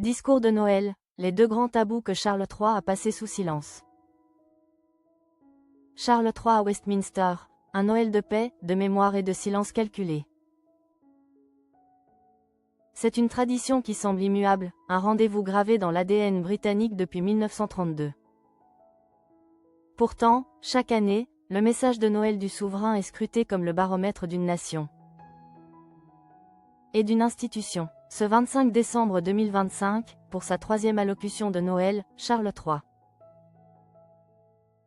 Discours de Noël, les deux grands tabous que Charles III a passés sous silence. Charles III à Westminster, un Noël de paix, de mémoire et de silence calculé. C'est une tradition qui semble immuable, un rendez-vous gravé dans l'ADN britannique depuis 1932. Pourtant, chaque année, le message de Noël du souverain est scruté comme le baromètre d'une nation et d'une institution. Ce 25 décembre 2025, pour sa troisième allocution de Noël, Charles III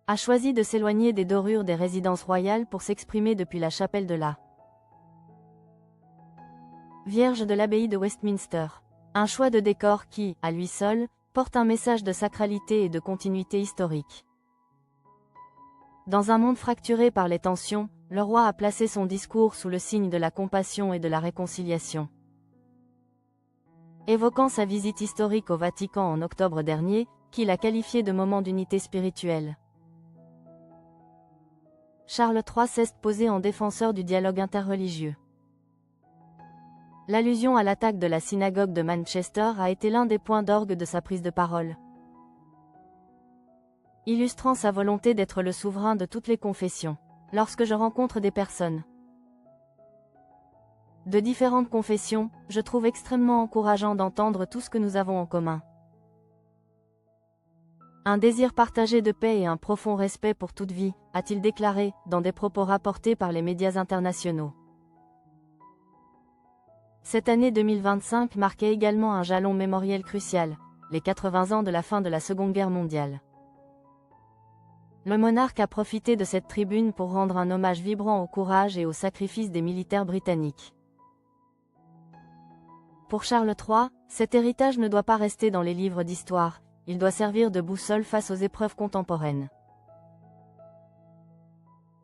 a choisi de s'éloigner des dorures des résidences royales pour s'exprimer depuis la chapelle de la Vierge de l'abbaye de Westminster. Un choix de décor qui, à lui seul, porte un message de sacralité et de continuité historique. Dans un monde fracturé par les tensions, le roi a placé son discours sous le signe de la compassion et de la réconciliation. Évoquant sa visite historique au Vatican en octobre dernier, qu'il a qualifié de moment d'unité spirituelle. Charles III s'est posé en défenseur du dialogue interreligieux. L'allusion à l'attaque de la synagogue de Manchester a été l'un des points d'orgue de sa prise de parole, illustrant sa volonté d'être le souverain de toutes les confessions. Lorsque je rencontre des personnes de différentes confessions, je trouve extrêmement encourageant d'entendre tout ce que nous avons en commun. Un désir partagé de paix et un profond respect pour toute vie, a-t-il déclaré, dans des propos rapportés par les médias internationaux. Cette année 2025 marquait également un jalon mémoriel crucial, les 80 ans de la fin de la Seconde Guerre mondiale. Le monarque a profité de cette tribune pour rendre un hommage vibrant au courage et au sacrifice des militaires britanniques. Pour Charles III, cet héritage ne doit pas rester dans les livres d'histoire, il doit servir de boussole face aux épreuves contemporaines.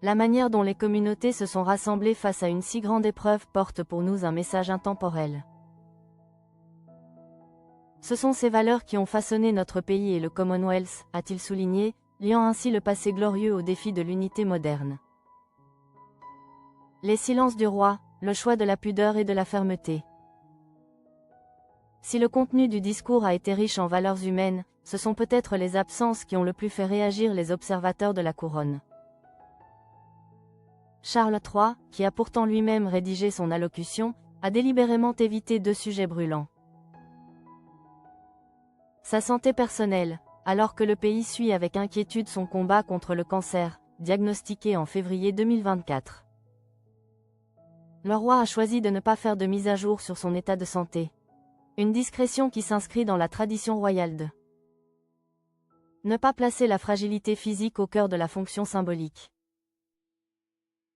La manière dont les communautés se sont rassemblées face à une si grande épreuve porte pour nous un message intemporel. Ce sont ces valeurs qui ont façonné notre pays et le Commonwealth, a-t-il souligné, liant ainsi le passé glorieux au défi de l'unité moderne. Les silences du roi, le choix de la pudeur et de la fermeté. Si le contenu du discours a été riche en valeurs humaines, ce sont peut-être les absences qui ont le plus fait réagir les observateurs de la couronne. Charles III, qui a pourtant lui-même rédigé son allocution, a délibérément évité deux sujets brûlants. Sa santé personnelle, alors que le pays suit avec inquiétude son combat contre le cancer, diagnostiqué en février 2024. Le roi a choisi de ne pas faire de mise à jour sur son état de santé. Une discrétion qui s'inscrit dans la tradition royale de ne pas placer la fragilité physique au cœur de la fonction symbolique.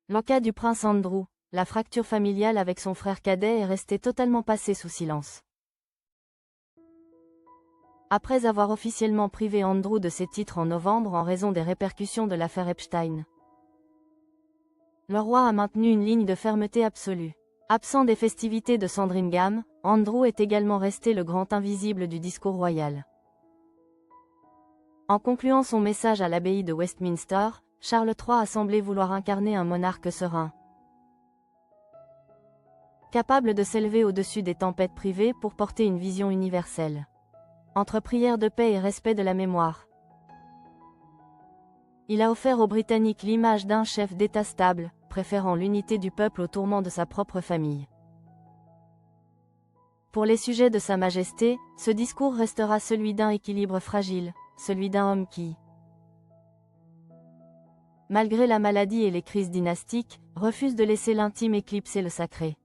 Le cas du prince Andrew, la fracture familiale avec son frère cadet est restée totalement passée sous silence. Après avoir officiellement privé Andrew de ses titres en novembre en raison des répercussions de l'affaire Epstein, le roi a maintenu une ligne de fermeté absolue. Absent des festivités de Sandringham, Andrew est également resté le grand invisible du discours royal. En concluant son message à l'abbaye de Westminster, Charles III a semblé vouloir incarner un monarque serein, capable de s'élever au-dessus des tempêtes privées pour porter une vision universelle. Entre prière de paix et respect de la mémoire, il a offert aux Britanniques l'image d'un chef d'État stable, préférant l'unité du peuple au tourment de sa propre famille. Pour les sujets de Sa Majesté, ce discours restera celui d'un équilibre fragile, celui d'un homme qui, malgré la maladie et les crises dynastiques, refuse de laisser l'intime éclipser le sacré.